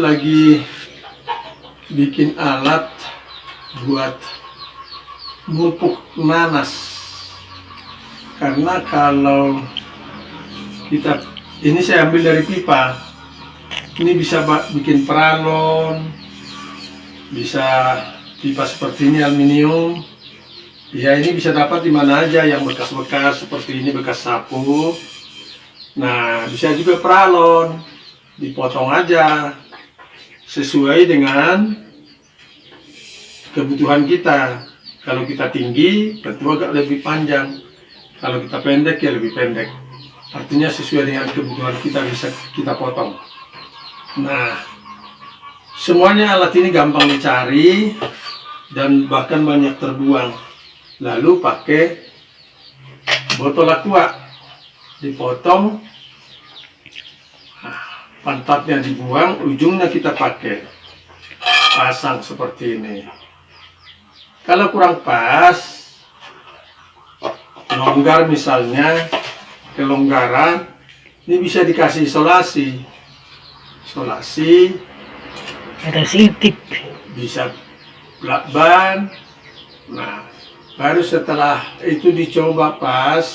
lagi bikin alat buat mupuk nanas. Karena kalau kita, ini saya ambil dari pipa, ini bisa bikin peralon, bisa pipa seperti ini aluminium. Ya, ini bisa dapat di mana aja, yang bekas-bekas seperti ini, bekas sapu. Nah, bisa juga peralon, dipotong aja sesuai dengan kebutuhan kita. Kalau kita tinggi, tentu agak lebih panjang. Kalau kita pendek, ya lebih pendek. Artinya sesuai dengan kebutuhan kita bisa kita potong. Nah, semuanya alat ini gampang dicari dan bahkan banyak terbuang. Lalu pakai botol aqua, dipotong, pantatnya dibuang, ujungnya kita pakai pasang seperti ini. Kalau kurang pas, longgar misalnya, kelonggaran, ini bisa dikasih isolasi, ada sintip, bisa lakban. Nah, baru setelah itu dicoba pas,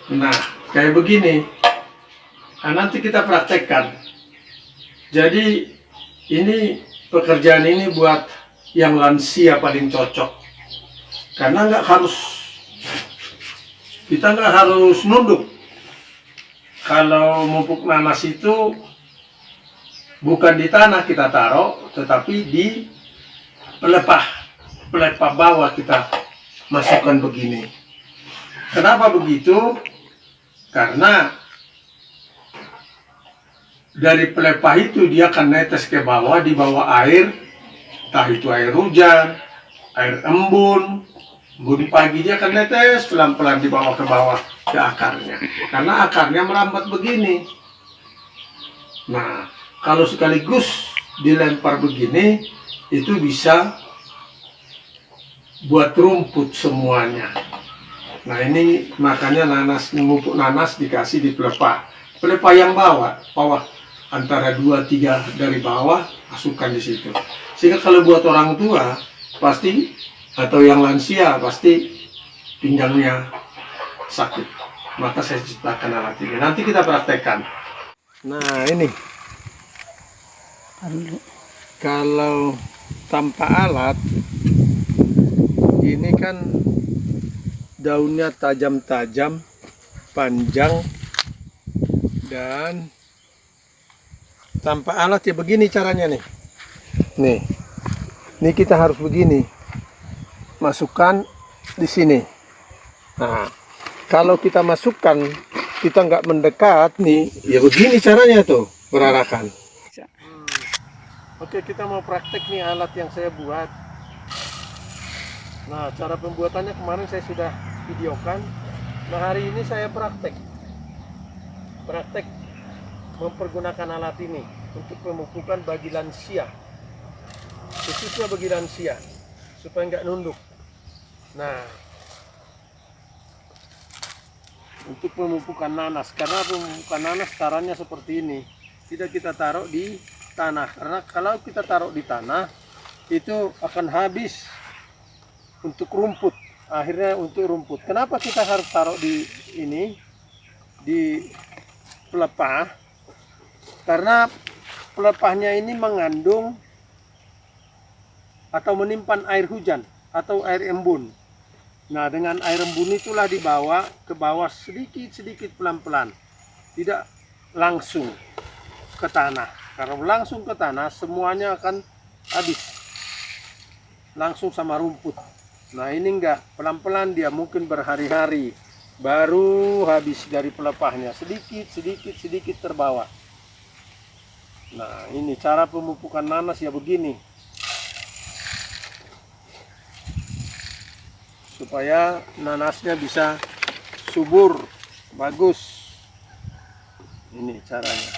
nah kayak begini. Nah, nanti kita praktekkan. Jadi ini pekerjaan ini buat yang lansia paling cocok, karena kita nggak harus nunduk. Kalau mupuk nanas itu bukan di tanah kita taruh, tetapi di pelepah bawah kita masukkan begini. Kenapa begitu? Karena dari pelepah itu dia akan netes ke bawah, di bawah air, entah itu air hujan, air embun pagi, dia akan netes pelan-pelan di bawah ke bawah ke akarnya. Karena akarnya merambat begini. Nah, kalau sekaligus dilempar begini, itu bisa buat rumput semuanya. Nah, ini makanya mupuk nanas dikasih di pelepah yang bawah antara 2-3 dari bawah, masukkan di situ. Sehingga kalau buat orang tua pasti, atau yang lansia pasti pinggangnya sakit. Maka saya ciptakan alat ini. Nanti kita praktekkan. Nah, ini kalau tanpa alat, ini kan daunnya tajam-tajam, panjang, dan tanpa alat ya begini caranya nih. Nih kita harus begini, masukkan di sini. Nah, kalau kita masukkan, kita nggak mendekat nih, ya begini caranya tuh, berarakan. Oke, kita mau praktek nih alat yang saya buat. Nah, cara pembuatannya kemarin saya sudah videokan. Nah, hari ini saya praktek mempergunakan alat ini untuk pemupukan bagi lansia, khususnya bagi lansia, supaya nggak nunduk. Nah, untuk pemupukan nanas, karena pemupukan nanas caranya seperti ini, tidak kita taruh di tanah, karena kalau kita taruh di tanah itu akan habis untuk rumput. Akhirnya untuk rumput, kenapa kita harus taruh di ini, di pelepah? Karena pelepahnya ini mengandung atau menyimpan air hujan atau air embun. Nah, dengan air embun itulah dibawa ke bawah sedikit-sedikit pelan-pelan, tidak langsung ke tanah. Kalau langsung ke tanah, semuanya akan habis langsung sama rumput. Nah, ini enggak, pelan-pelan, dia mungkin berhari-hari baru habis dari pelepahnya, sedikit terbawa. Nah, ini cara pemupukan nanas ya begini, supaya nanasnya bisa subur, bagus. Ini caranya.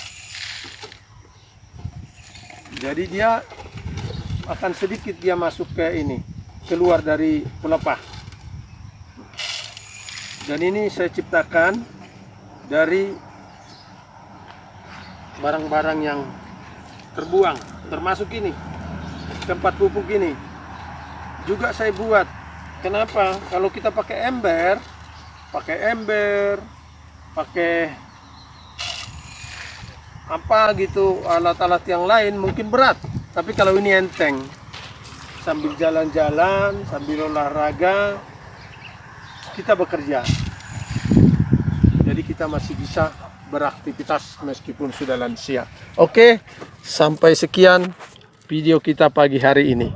Jadi dia akan sedikit dia masuk ke ini, keluar dari pelepah. Dan ini saya ciptakan dari barang-barang yang terbuang, termasuk ini tempat pupuk ini juga saya buat. Kenapa? Kalau kita pakai ember, pakai apa gitu, alat-alat yang lain mungkin berat, tapi kalau ini enteng, sambil jalan-jalan, sambil olahraga kita bekerja, jadi kita masih bisa beraktivitas meskipun sudah lansia. Oke, sampai sekian video kita pagi hari ini.